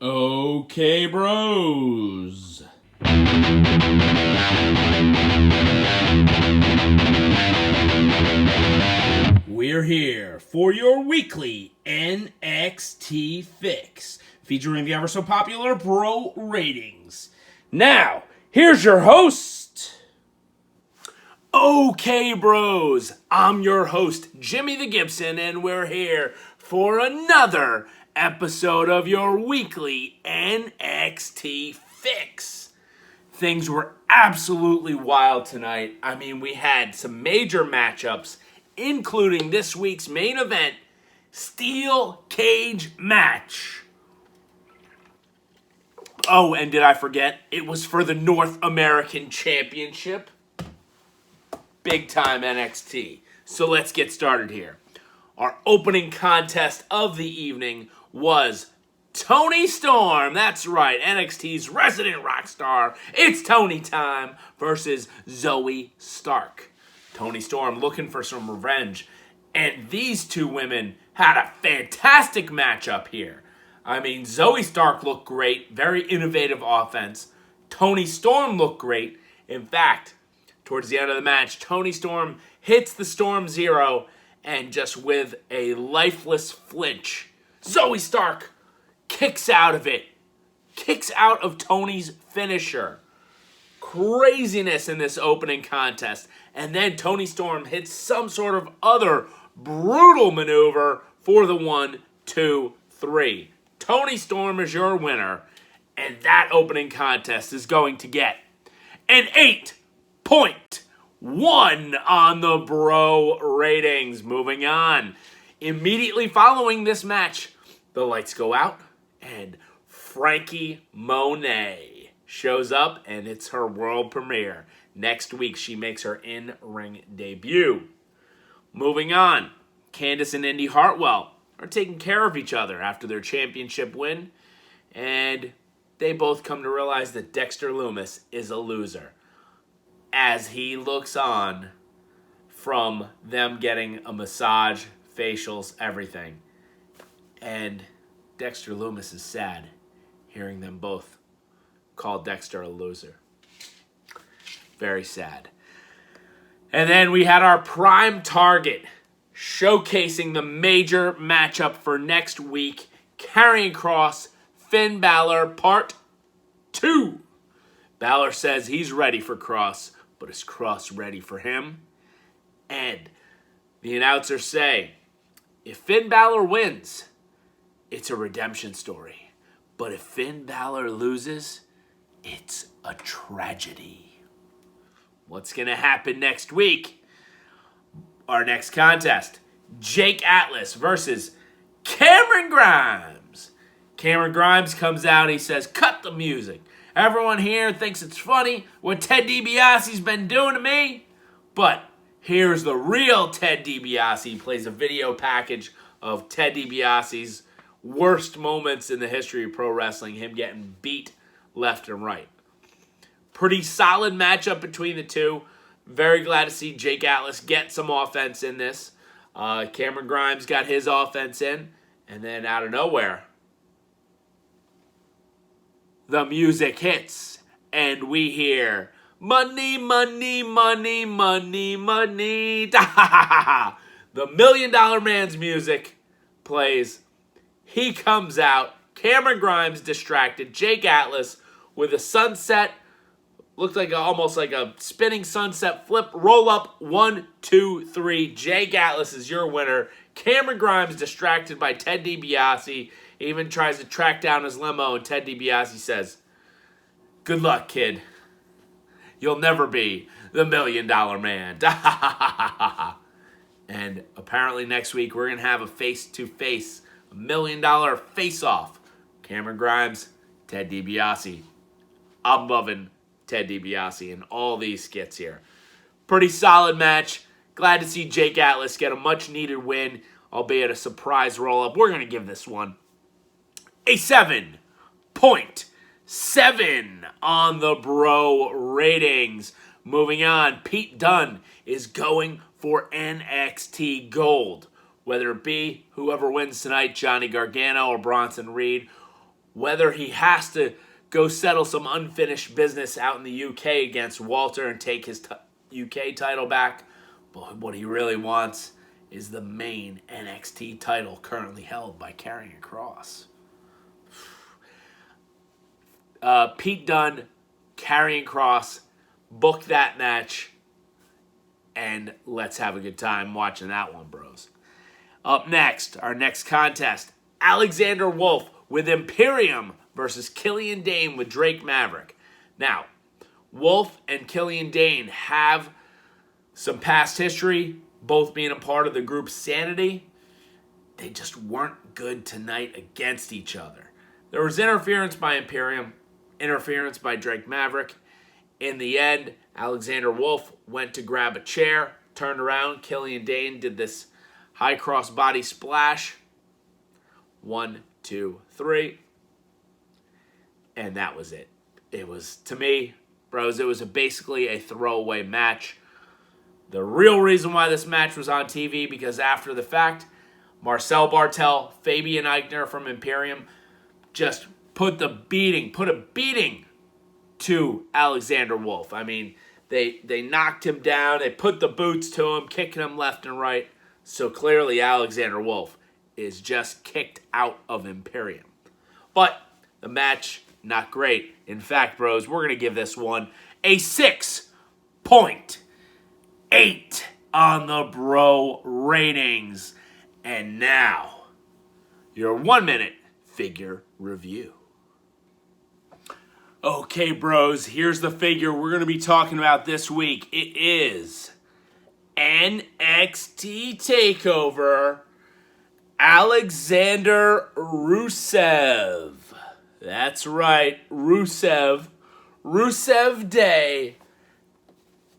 Okay, bros. We're here for your weekly NXT Fix, featuring the ever so popular Bro Ratings. Now, here's your host. Okay, bros. I'm your host, Jimmy the Gibson, and we're here for another episode of your weekly NXT Fix. Things were absolutely wild tonight. I mean, we had some major matchups, including this week's main event, Steel Cage Match. Oh, and did I forget? It was for the North American Championship. Big time NXT. So let's get started here. Our opening contest of the evening was Toni Storm. That's right, NXT's resident rock star. It's Toni time versus Zoey Stark. Toni Storm looking for some revenge. And these two women had a fantastic matchup here. I mean, Zoey Stark looked great. Very innovative offense. Toni Storm looked great. In fact, towards the end of the match, Toni Storm hits the Storm Zero, and just with a lifeless flinch, Zoey Stark kicks out of it. Kicks out of Toni's finisher. Craziness in this opening contest. And then Toni Storm hits some sort of other brutal maneuver for the 1, 2, 3. Toni Storm is your winner, and that opening contest is going to get an 8.1 on the Bro Ratings. Moving on. Immediately following this match, the lights go out, and Frankie Monet shows up, and it's her world premiere. Next week, she makes her in-ring debut. Moving on, Candice and Indy Hartwell are taking care of each other after their championship win, and they both come to realize that Dexter Lumis is a loser as he looks on from them getting a massage, facials, everything. And Dexter Lumis is sad hearing them both call Dexter a loser. Very sad. And then we had our prime target showcasing the major matchup for next week, Karrion Kross, Finn Balor, Part 2. Balor says he's ready for Kross, but is Kross ready for him? And the announcers say, if Finn Balor wins, it's a redemption story. But if Finn Balor loses, it's a tragedy. What's going to happen next week? Our next contest, Jake Atlas versus Cameron Grimes. Cameron Grimes comes out, he says, cut the music. Everyone here thinks it's funny what Ted DiBiase's been doing to me. But here's the real Ted DiBiase. He plays a video package of Ted DiBiase's worst moments in the history of pro wrestling, him getting beat left and right. Pretty solid matchup between the two. Very glad to see Jake Atlas get some offense in this. Cameron Grimes got his offense in. And then out of nowhere, the music hits. And we hear, money, money, money, money, money. The $1 Million Man's music plays. He comes out. Cameron Grimes distracted. Jake Atlas with a sunset. Looked like almost like a spinning sunset flip. Roll up. 1, 2, 3. Jake Atlas is your winner. Cameron Grimes distracted by Ted DiBiase. He even tries to track down his limo, and Ted DiBiase says, good luck, kid. You'll never be the $1 Million Man. And apparently next week we're going to have a face-to-face, $1 million face-off. Cameron Grimes, Ted DiBiase. I'm loving Ted DiBiase and all these skits here. Pretty solid match. Glad to see Jake Atlas get a much-needed win, albeit a surprise roll-up. We're going to give this one a 7.7 on the Bro Ratings. Moving on, Pete Dunne is going for NXT Gold. Whether it be whoever wins tonight, Johnny Gargano or Bronson Reed, whether he has to go settle some unfinished business out in the UK against Walter and take his UK title back. But what he really wants is the main NXT title currently held by Karrion Kross. Pete Dunne, Karrion Kross, book that match, and let's have a good time watching that one, bros. Up next, our next contest, Alexander Wolfe with Imperium versus Killian Dain with Drake Maverick. Now, Wolfe and Killian Dain have some past history, both being a part of the group Sanity. They just weren't good tonight against each other. There was interference by Imperium, interference by Drake Maverick. In the end, Alexander Wolfe went to grab a chair, turned around. Killian Dain did this high cross body splash. 1, 2, 3. And that was it. It was, to me, bros, it was basically a throwaway match. The real reason why this match was on TV, because after the fact, Marcel Bartel, Fabian Eichner from Imperium just put a beating to Alexander Wolfe. I mean, they knocked him down. They put the boots to him, kicking him left and right. So clearly Alexander Wolfe is just kicked out of Imperium. But the match, not great. In fact, bros, we're going to give this one a 6.8 on the bro ratings. And now, your 1 minute figure review. Okay, bros, here's the figure we're going to be talking about this week. It is NXT TakeOver Alexander Rusev. That's right, Rusev. Rusev Day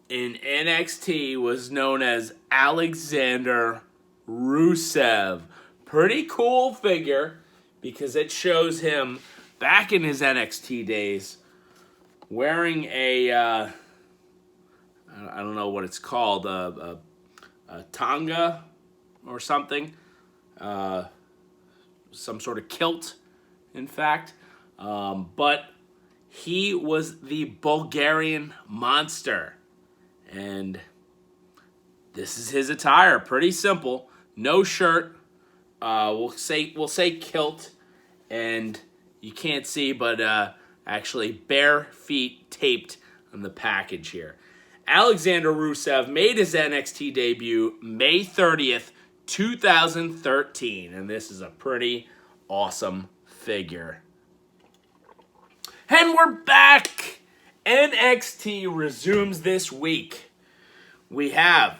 in NXT was known as Alexander Rusev. Pretty cool figure because it shows him back in his NXT days wearing a, I don't know what it's called, a tanga or something. Some sort of kilt, in fact. But he was the Bulgarian Monster. And this is his attire. Pretty simple. No shirt. We'll say kilt. And you can't see, but actually bare feet taped on the package here. Alexander Rusev made his NXT debut May 30th, 2013. And this is a pretty awesome figure. And we're back! NXT resumes this week. We have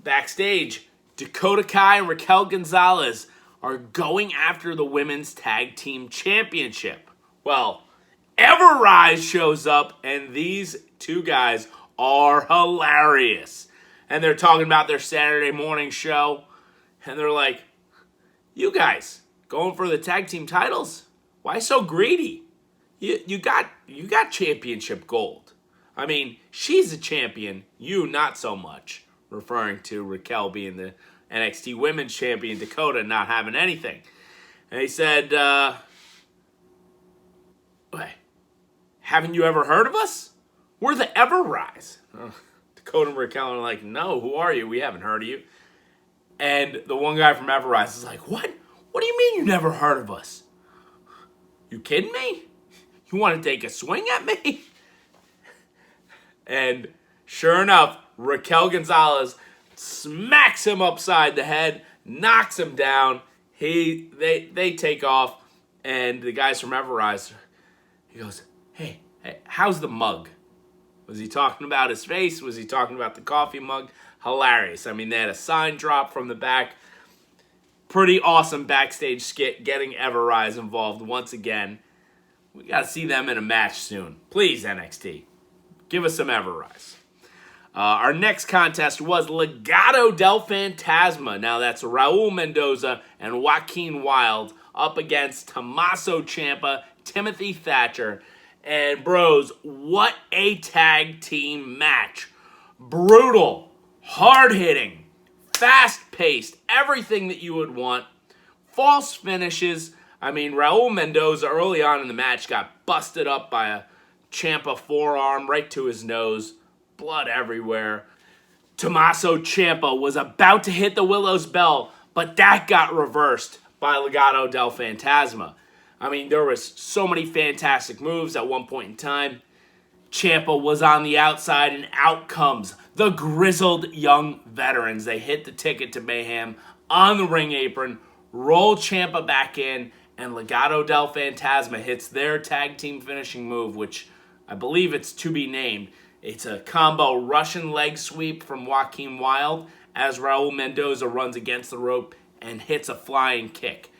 Backstage, Dakota Kai and Raquel Gonzalez are going after the Women's Tag Team Championship. Well, Everrise shows up, and these two guys are hilarious. And they're talking about their Saturday morning show, and they're like, you guys, going for the tag team titles? Why so greedy? You got championship gold. I mean, she's a champion, you not so much. Referring to Raquel being the NXT Women's Champion, Dakota not having anything. And he said, haven't you ever heard of us? We're the Everrise. Dakota and Raquel are like, no, who are you? We haven't heard of you. And the one guy from Everrise is like, what? What do you mean you never heard of us? You kidding me? You want to take a swing at me? And sure enough, Raquel Gonzalez smacks him upside the head, knocks him down. They take off, and the guys from Everrise, he goes, hey, how's the mug? Was he talking about his face? Was he talking about the coffee mug? Hilarious. I mean, they had a sign drop from the back. Pretty awesome backstage skit, getting Everrise involved once again. We got to see them in a match soon. Please, NXT, give us some Everrise. Our next contest was Legado del Phantasma. Now that's Raul Mendoza and Joaquin Wilde up against Tommaso Ciampa, Timothy Thatcher. And bros, what a tag team match. Brutal, hard-hitting, fast-paced, everything that you would want. False finishes. I mean, Raul Mendoza early on in the match got busted up by a Ciampa forearm right to his nose. Blood everywhere. Tommaso Ciampa was about to hit the Willow's Bell, but that got reversed by Legado del Phantasma. I mean, there was so many fantastic moves at one point in time. Ciampa was on the outside, and out comes the grizzled young veterans. They hit the ticket to mayhem on the ring apron, roll Ciampa back in, and Legado del Phantasma hits their tag team finishing move, which I believe it's to be named. It's a combo Russian leg sweep from Joaquin Wilde as Raul Mendoza runs against the rope and hits a flying kick.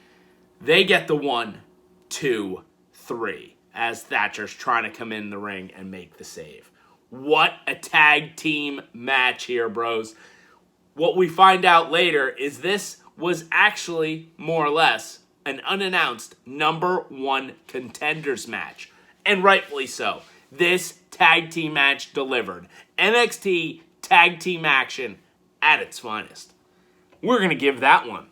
They get the 1, 2, 3 as Thatcher's trying to come in the ring and make the save. What a tag team match here, bros. What we find out later is this was actually, more or less, an unannounced number 1 contenders match. And rightfully so. This tag team match delivered. NXT tag team action at its finest. We're going to give that one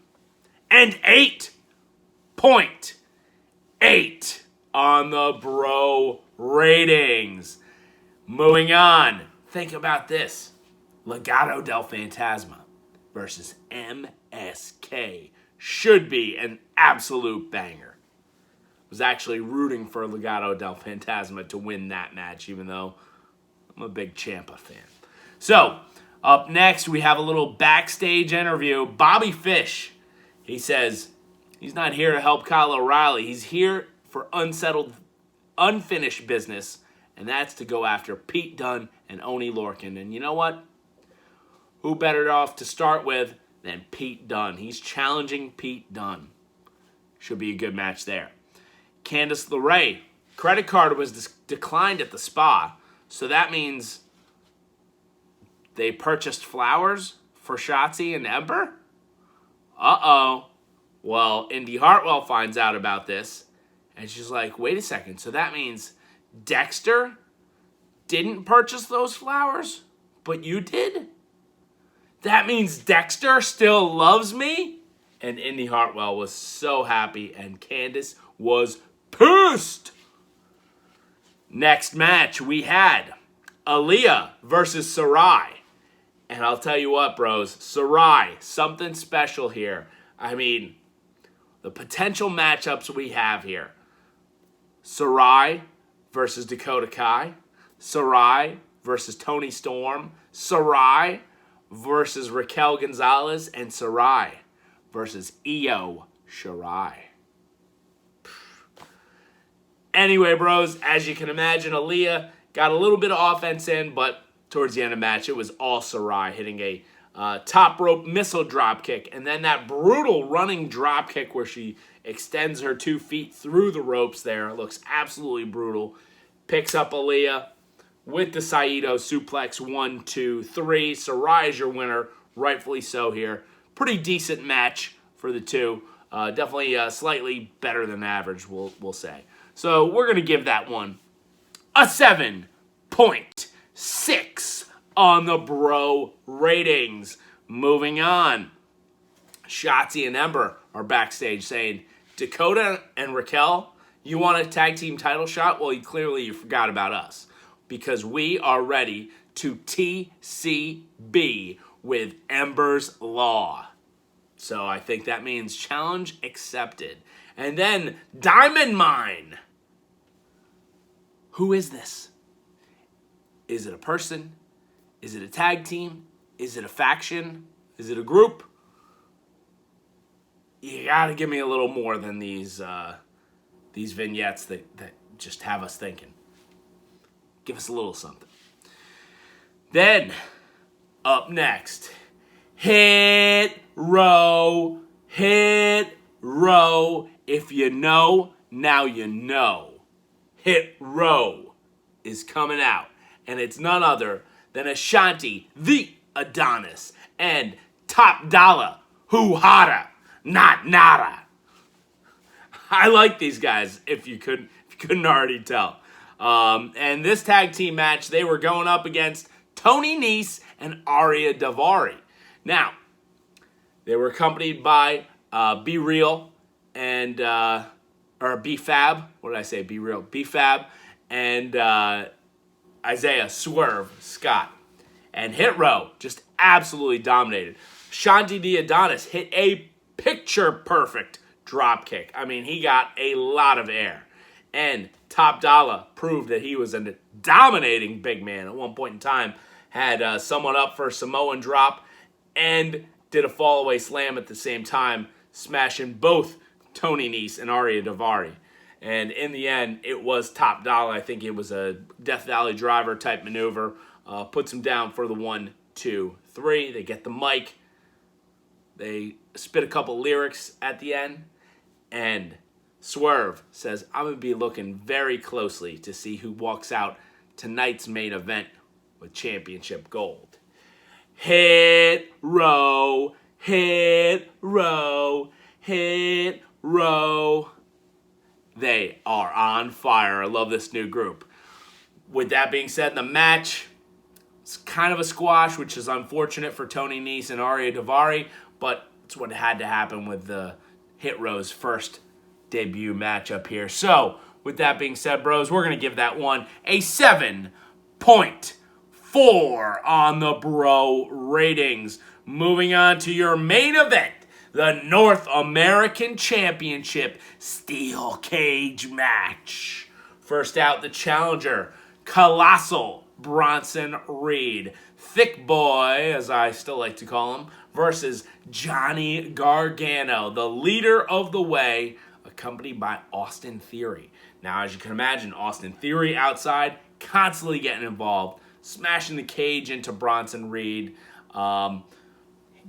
an 8.8 on the bro ratings. Moving on. Think about this. Legado del Phantasma versus MSK should be an absolute banger. I was actually rooting for Legado del Phantasma to win that match, even though I'm a big Ciampa fan. So, up next, we have a little backstage interview. Bobby Fish, he says he's not here to help Kyle O'Reilly. He's here for unfinished business, and that's to go after Pete Dunne and Oney Lorcan. And you know what? Who better off to start with than Pete Dunne? He's challenging Pete Dunne. Should be a good match there. Candice LeRae, credit card was declined at the spa, so that means they purchased flowers for Shotzi and Ember? Uh-oh. Well, Indy Hartwell finds out about this, and she's like, wait a second, so that means Dexter didn't purchase those flowers, but you did? That means Dexter still loves me? And Indy Hartwell was so happy, and Candice was pissed. Next match, we had Aliyah versus Sarray. And I'll tell you what, bros, Sarray, something special here. I mean, the potential matchups we have here. Sarray versus Dakota Kai. Sarray versus Toni Storm. Sarray versus Raquel Gonzalez. And Sarray versus Io Shirai. Anyway, bros, as you can imagine, Aliyah got a little bit of offense in, but towards the end of the match, it was all Sarray hitting a top rope missile drop kick, and then that brutal running drop kick where she extends her 2 feet through the ropes there. It looks absolutely brutal. Picks up Aliyah with the Saito suplex. 1, 2, 3. Sarray is your winner, rightfully so here. Pretty decent match for the two. Definitely slightly better than average, we'll say. So we're going to give that one a 7.6 on the bro ratings. Moving on. Shotzi and Ember are backstage saying, Dakota and Raquel, you want a tag team title shot? Well, clearly you forgot about us. Because we are ready to TCB with Ember's Law. So I think that means challenge accepted. And then Diamond Mine. Who is this? Is it a person? Is it a tag team? Is it a faction? Is it a group? You gotta give me a little more than these vignettes that just have us thinking. Give us a little something. Then, up next, Hit Row. If you know, now you know. Hit Row is coming out, and it's none other than Ashante, the Adonis, and Top Dolla, who hotter, not nada. I like these guys, if you couldn't already tell. And this tag team match, they were going up against Toni Nese and Ariya Daivari. Now, they were accompanied by Be Real and or B-Fab. What did I say? Be Real. B-Fab and Isaiah Swerve Scott. And Hit Row just absolutely dominated. Ashante the Adonis hit a picture-perfect drop kick. I mean, he got a lot of air. And Top Dolla proved that he was a dominating big man at one point in time. Had someone up for a Samoan drop and did a fallaway slam at the same time, smashing both Toni Nese and Ariya Daivari. And in the end, it was Top Dolla. I think it was a Death Valley driver type maneuver. Puts him down for the 1, 2, 3. They get the mic. They spit a couple lyrics at the end. And Swerve says, I'm going to be looking very closely to see who walks out tonight's main event with championship gold. Hit Row, Hit Row, Hit Row. They are on fire. I love this new group. With that being said, the match is kind of a squash, which is unfortunate for Toni Nese and Ariya Daivari, but it's what had to happen with the Hit Row's first debut matchup here. So, with that being said, bros, we're going to give that one a 7.4 on the bro ratings. Moving on to your main event, the North American Championship Steel Cage match. First out, the challenger, Colossal Bronson Reed, Thick Boy, as I still like to call him, versus Johnny Gargano, the leader of the way, accompanied by Austin Theory. Now, as you can imagine, Austin Theory outside, constantly getting involved, smashing the cage into Bronson Reed,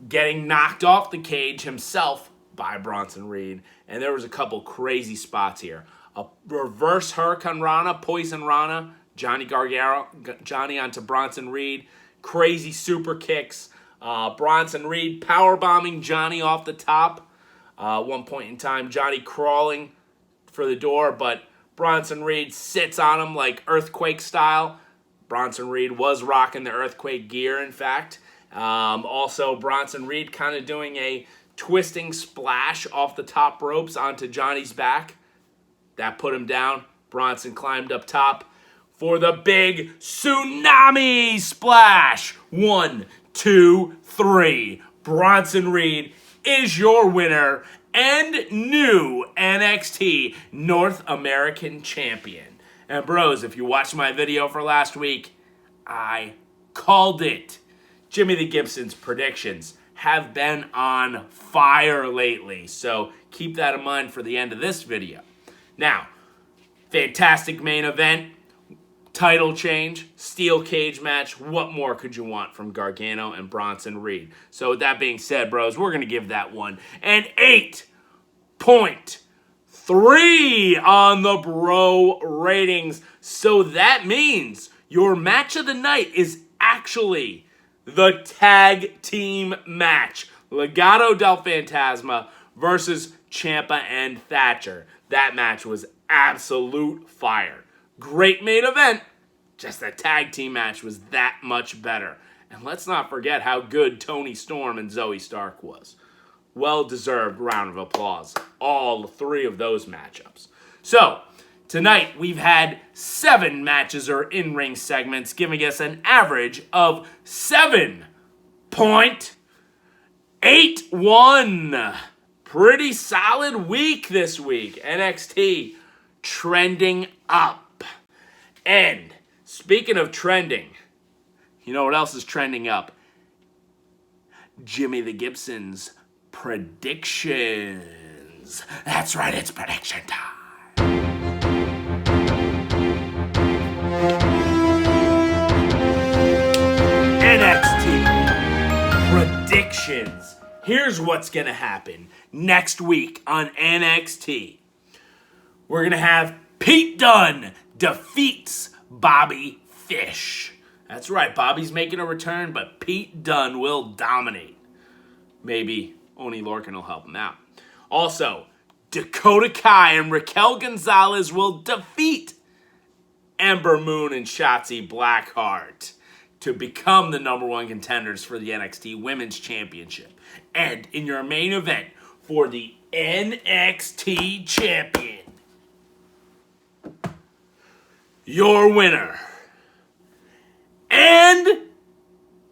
getting knocked off the cage himself by Bronson Reed. And there was a couple crazy spots here. A reverse Hurricane Rana, Poison Rana, Johnny onto Bronson Reed. Crazy super kicks. Bronson Reed powerbombing Johnny off the top. One point in time, Johnny crawling for the door, but Bronson Reed sits on him like earthquake style. Bronson Reed was rocking the earthquake gear, in fact. Also, Bronson Reed kind of doing a twisting splash off the top ropes onto Johnny's back. That put him down. Bronson climbed up top for the big tsunami splash. 1, 2, 3. Bronson Reed is your winner and new NXT North American Champion. And bros, if you watched my video for last week, I called it. Jimmy the Gibson's predictions have been on fire lately, so keep that in mind for the end of this video. Now, fantastic main event, title change, steel cage match. What more could you want from Gargano and Bronson Reed? So with that being said, bros, we're going to give that one an 8.3 on the bro ratings. So that means your match of the night is actually the tag team match. Legado del Phantasma versus Ciampa and Thatcher. That match was absolute fire. Great main event. Just the tag team match was that much better. And let's not forget how good Toni Storm and Zoey Stark was. Well-deserved round of applause. All three of those matchups. So, tonight we've had 7 matches or in-ring segments, giving us an average of 7.81. Pretty solid week this week. NXT trending up. And speaking of trending, you know what else is trending up? Jimmy the Gibson's predictions. That's right, it's prediction time. NXT predictions. Here's what's going to happen next week on NXT. We're going to have Pete Dunne defeats Bobby Fish. That's right, Bobby's making a return, but Pete Dunne will dominate. Maybe Oni Lorcan will help him out. Also, Dakota Kai and Raquel Gonzalez will defeat Ember Moon and Shotzi Blackheart to become the #1 contenders for the NXT Women's Championship. And in your main event for the NXT Champion, your winner. And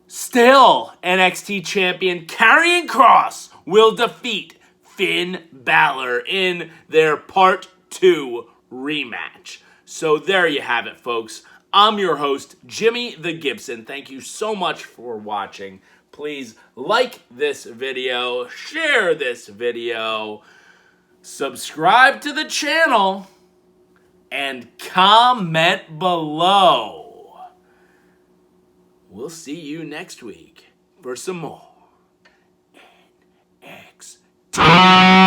still, NXT champion Karrion Kross will defeat Finn Balor in their Part 2 rematch. So there you have it, folks. I'm your host, Jimmy the Gibson. Thank you so much for watching. Please like this video, share this video, subscribe to the channel, and comment below. We'll see you next week for some more NXT.